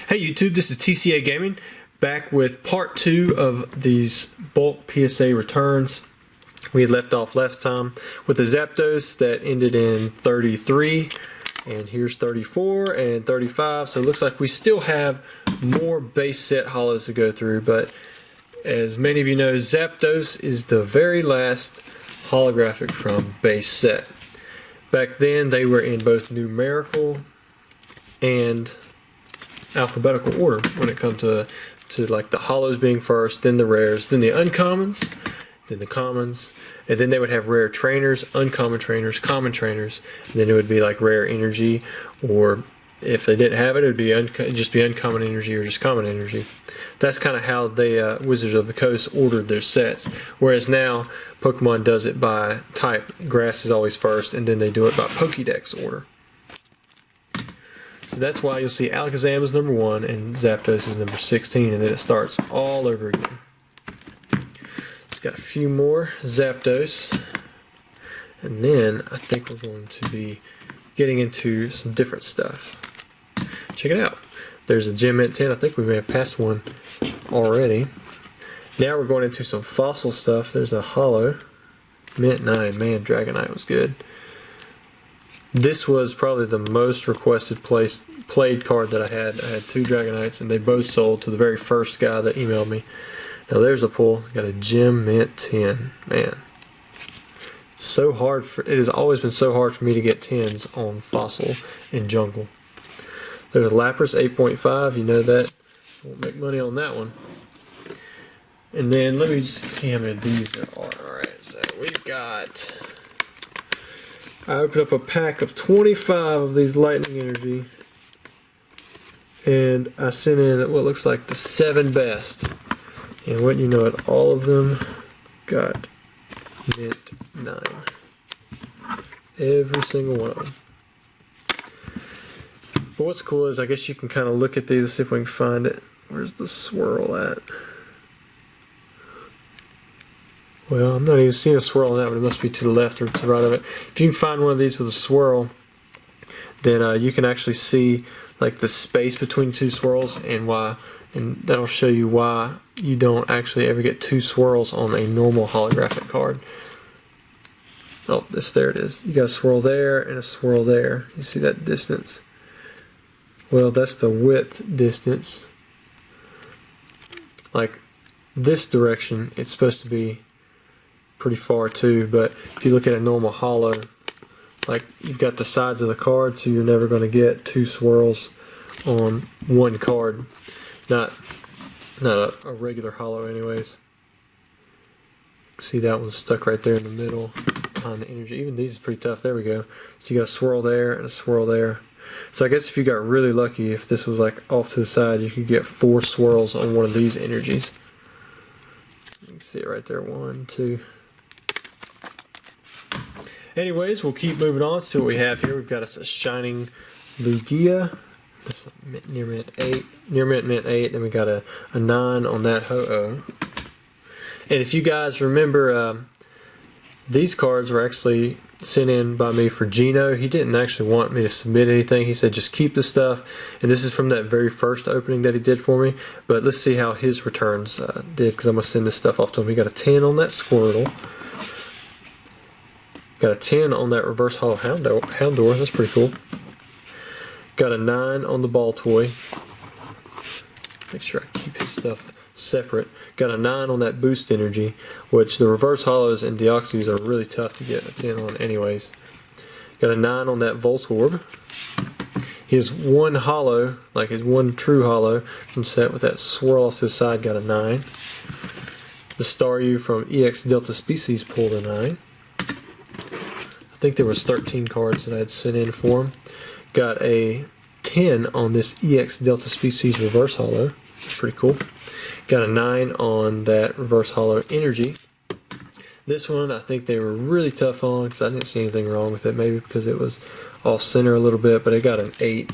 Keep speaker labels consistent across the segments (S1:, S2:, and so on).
S1: Hey YouTube, this is TCA Gaming, back with part 2 of these bulk PSA returns. We had left off last time with the Zapdos that ended in 33, and here's 34 and 35, so it looks like we still have more base set holos to go through, but as many of you know, Zapdos is the very last holographic from base set. Back then they were in both numerical and alphabetical order when it comes to like the holos being first, then the rares, then the uncommons, then the commons, and then they would have rare trainers, uncommon trainers, common trainers, and then it would be like rare energy, or if they didn't have it, it would be just be uncommon energy or just common energy. That's kind of how the Wizards of the Coast ordered their sets. Whereas now, Pokemon does it by type. Grass is always first, and then they do it by Pokédex order. So that's why you'll see Alakazam is number 1 and Zapdos is number 16, and then it starts all over again. It's got a few more Zapdos, and then I think we're going to be getting into some different stuff. Check it out. There's a Gem Mint 10. I think we may have passed one already. Now we're going into some fossil stuff. There's a Holo Mint 9. Man, Dragonite was good. This was probably the most requested played card that I had. I had 2 Dragonites, and they both sold to the very first guy that emailed me. Now there's a pull. Got a Gem Mint 10. Man, so hard it has always been so hard for me to get 10s on Fossil and Jungle. There's a Lapras 8.5. You know that. Won't make money on that one. And then let me just see how many of these there are. Alright, so we've got... I opened up a pack of 25 of these Lightning Energy, and I sent in what looks like the 7 best. And wouldn't you know it, all of them got Mint 9. Every single one of them. But what's cool is I guess you can kind of look at these, see if we can find it. Where's the swirl at? Well, I'm not even seeing a swirl on that one. It must be to the left or to the right of it. If you can find one of these with a swirl, then you can actually see like the space between 2 swirls and why, and that'll show you why you don't actually ever get 2 swirls on a normal holographic card. Oh, there it is. You got a swirl there and a swirl there. You see that distance? Well, that's the width distance. Like this direction, it's supposed to be pretty far too, but if you look at a normal holo, like you've got the sides of the card, so you're never going to get 2 swirls on one card. Not a regular holo anyways. See, that one's stuck right there in the middle behind the energy. Even these is pretty tough. There we go. So you got a swirl there and a swirl there. So I guess if you got really lucky, if this was like off to the side, you could get 4 swirls on one of these energies. You can see it right there. 1, 2. Anyways, we'll keep moving on. See what we have here. We've got a Shining Lugia. That's near mint 8. Near mint 8. Then we got a 9 on that Ho-Oh. And if you guys remember, these cards were actually sent in by me for GINO. He didn't actually want me to submit anything. He said just keep the stuff. And this is from that very first opening that he did for me. But let's see how his returns did, because I'm going to send this stuff off to him. We got a 10 on that Squirtle. Got a 10 on that reverse holo Houndour. That's pretty cool. Got a 9 on the ball toy. Make sure I keep his stuff separate. Got a 9 on that boost energy, which the reverse holos and Deoxys are really tough to get a 10 on anyways. Got a 9 on that Voltorb. His one holo, like his one true holo from set with that swirl off to the side, got a 9. The Staryu from EX Delta Species pulled a 9. I think there was 13 cards that I had sent in for him. Got a 10 on this EX Delta Species reverse holo. That's pretty cool. Got a 9 on that reverse holo energy. This one I think they were really tough on because I didn't see anything wrong with it. Maybe because it was off center a little bit, but it got an 8.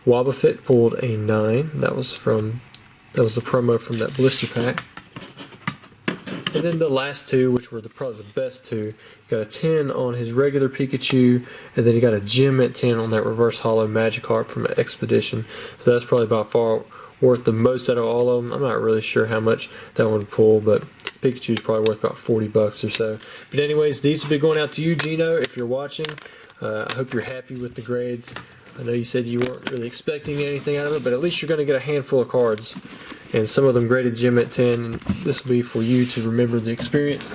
S1: Wobbuffet pulled a 9. That was the promo from that blister pack. And then the last two, which were probably the best two, got a 10 on his regular Pikachu, and then he got a Gem Mint 10 on that reverse holo Magikarp from an Expedition. So that's probably by far worth the most out of all of them. I'm not really sure how much that one would pull, but Pikachu's probably worth about 40 bucks or so. But anyways, these will be going out to you, Gino, if you're watching. I hope you're happy with the grades. I know you said you weren't really expecting anything out of it, but at least you're going to get a handful of cards. And some of them graded Gem at 10. And this will be for you to remember the experience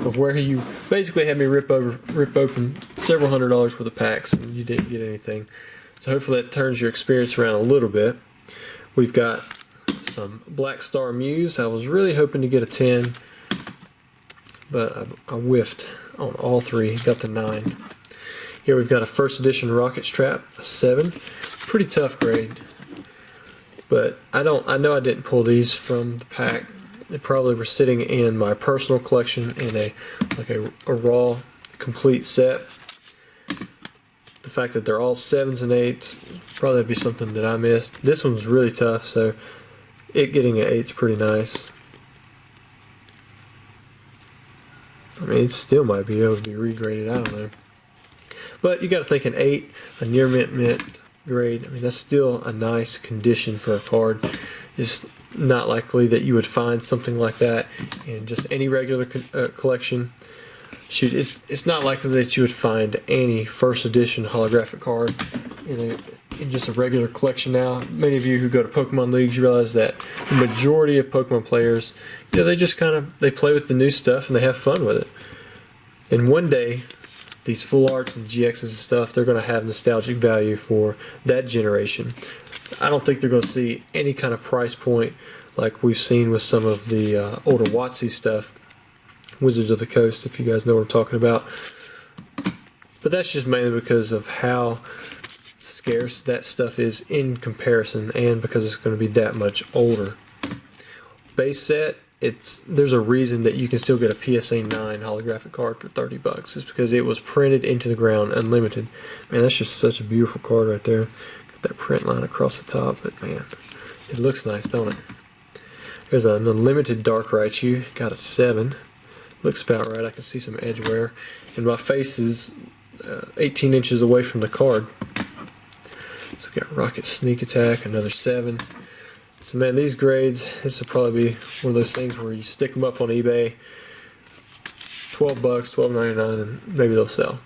S1: of where you basically had me rip open several $100s worth of packs and you didn't get anything. So hopefully that turns your experience around a little bit. We've got some Black Star Mews. I was really hoping to get a 10, but I whiffed on all three. Got the 9. Here we've got a first edition Rocket Strap, a 7. Pretty tough grade. But I know I didn't pull these from the pack. They probably were sitting in my personal collection in a raw complete set. The fact that they're all 7s and 8s probably be something that I missed. This one's really tough, so it getting an 8's pretty nice. I mean, it still might be able to be regraded, I don't know. But you got to think an 8, a near mint grade. I mean, that's still a nice condition for a card. It's not likely that you would find something like that in just any regular collection. Shoot, it's not likely that you would find any first edition holographic card in just a regular collection now. Many of you who go to Pokemon leagues, you realize that the majority of Pokemon players, you know, they just they play with the new stuff and they have fun with it. And one day, these full arts and GXs and stuff, they're going to have nostalgic value for that generation. I don't think they're going to see any kind of price point like we've seen with some of the older WOTC stuff. Wizards of the Coast, if you guys know what I'm talking about. But that's just mainly because of how scarce that stuff is in comparison, and because it's going to be that much older. Base set, there's a reason that you can still get a PSA 9 holographic card for 30 bucks. It's because it was printed into the ground unlimited. Man, that's just such a beautiful card right there. Got that print line across the top, but man, it looks nice, don't it? There's an unlimited Dark Raichu, got a 7. Looks about right. I can see some edge wear, and my face is 18 inches away from the card. So we got Rocket Sneak Attack, another 7. So man, these grades, this will probably be one of those things where you stick them up on eBay, 12 bucks, $12.99, and maybe they'll sell.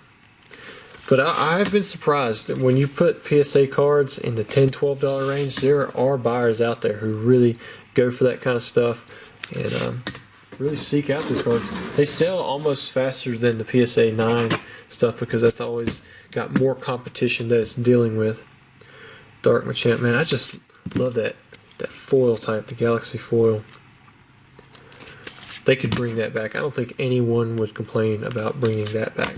S1: But I've been surprised that when you put PSA cards in the $10, $12 range, there are buyers out there who really go for that kind of stuff and really seek out these cards. They sell almost faster than the PSA 9 stuff because that's always got more competition that it's dealing with. Dark Machamp, man, I just love that foil type, the Galaxy foil. They could bring that back. I don't think anyone would complain about bringing that back.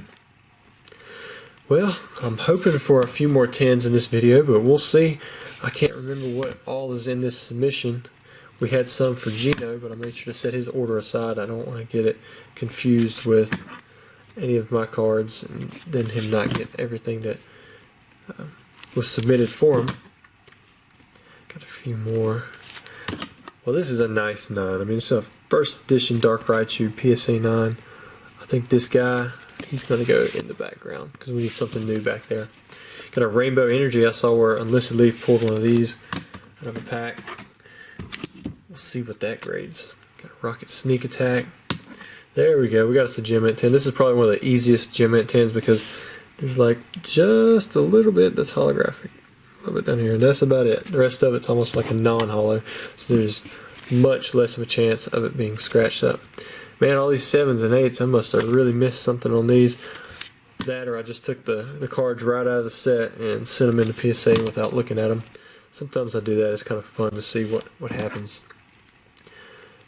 S1: Well, I'm hoping for a few more 10s in this video, but we'll see. I can't remember what all is in this submission. We had some for GINO, but I made sure to set his order aside. I don't want to get it confused with any of my cards and then him not get everything that was submitted for him. Got a few more. Well, this is a nice 9. I mean, it's a first edition Dark Raichu PSA 9. I think this guy, he's going to go in the background because we need something new back there. Got a Rainbow Energy. I saw where Unlisted Leaf pulled one of these out of a pack. We'll see what that grades. Got a Rocket Sneak Attack. There we go. We got us a Gem Mint 10. This is probably one of the easiest Gem Mint 10s because there's like just a little bit that's holographic. A little bit down here. And that's about it. The rest of it's almost like a non-holo. So there's much less of a chance of it being scratched up. Man, all these 7s and 8s, I must have really missed something on these. That or I just took the cards right out of the set and sent them into PSA without looking at them. Sometimes I do that. It's kind of fun to see what happens.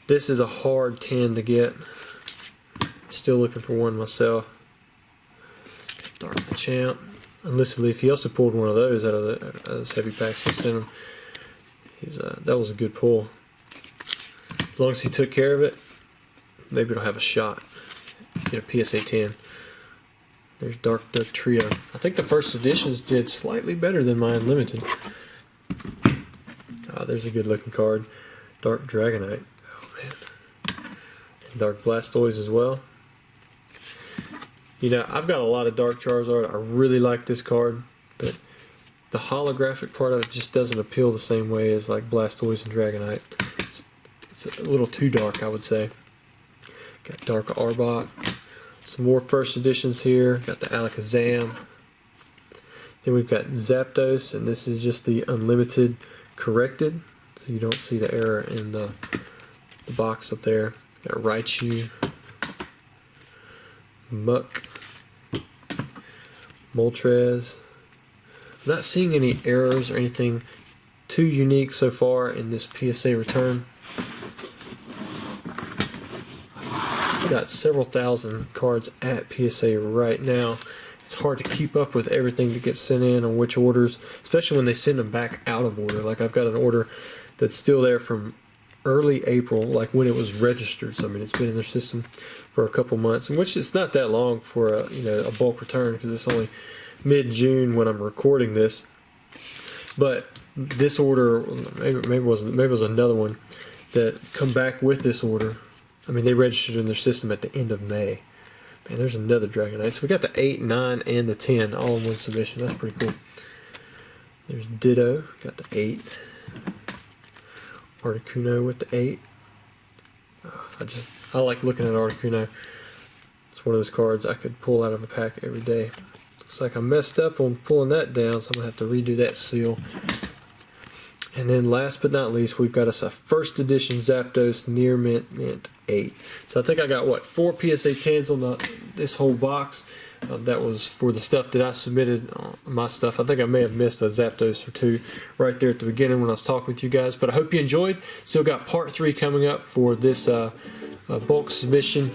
S1: This is a hard 10 to get. Still looking for one myself. Dark Machamp. Unlisted Leaf. He also pulled one of those out of those heavy packs he sent him. That was a good pull. As long as he took care of it, maybe it'll have a shot. Get a PSA 10. There's Dark Duck Trio. I think the first editions did slightly better than my Unlimited. There's a good looking card. Dark Dragonite. Oh man. Dark Blastoise as well. You know, I've got a lot of Dark Charizard. I really like this card, but the holographic part of it just doesn't appeal the same way as like Blastoise and Dragonite. It's a little too dark, I would say. Got Dark Arbok. Some more first editions here. Got the Alakazam. Then we've got Zapdos, and this is just the unlimited corrected, so you don't see the error in the box up there. Got Raichu, Muck, Moltres. I'm not seeing any errors or anything too unique so far in this PSA return. I've got several thousand cards at PSA right now. It's hard to keep up with everything that gets sent in on which orders, especially when they send them back out of order. Like I've got an order that's still there from early April, like when it was registered. So I mean, it's been in their system for a couple months, and which it's not that long for a a bulk return because it's only mid-June when I'm recording this. But this order, maybe it was another one that come back with this order. I mean, they registered in their system at the end of May. Man, there's another Dragonite. So we got the 8, 9, and the 10 all in one submission. That's pretty cool. There's Ditto. Got the 8. Articuno with the 8. I like looking at Articuno. It's one of those cards I could pull out of a pack every day. Looks like I messed up on pulling that down, so I'm going to have to redo that seal. And then last but not least, we've got us a first edition Zapdos Near Mint 8. So I think I got, what, 4 PSA 10s on this whole box. That was for the stuff that I submitted, my stuff. I think I may have missed a Zapdos or 2 right there at the beginning when I was talking with you guys. But I hope you enjoyed. Still got part 3 coming up for this bulk submission.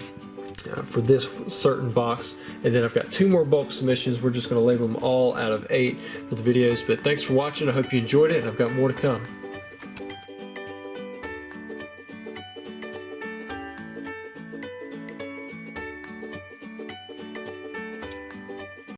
S1: For this certain box, and then I've got 2 more bulk submissions. We're just going to label them all out of 8 for the videos. But thanks for watching. I hope you enjoyed it, and I've got more to come.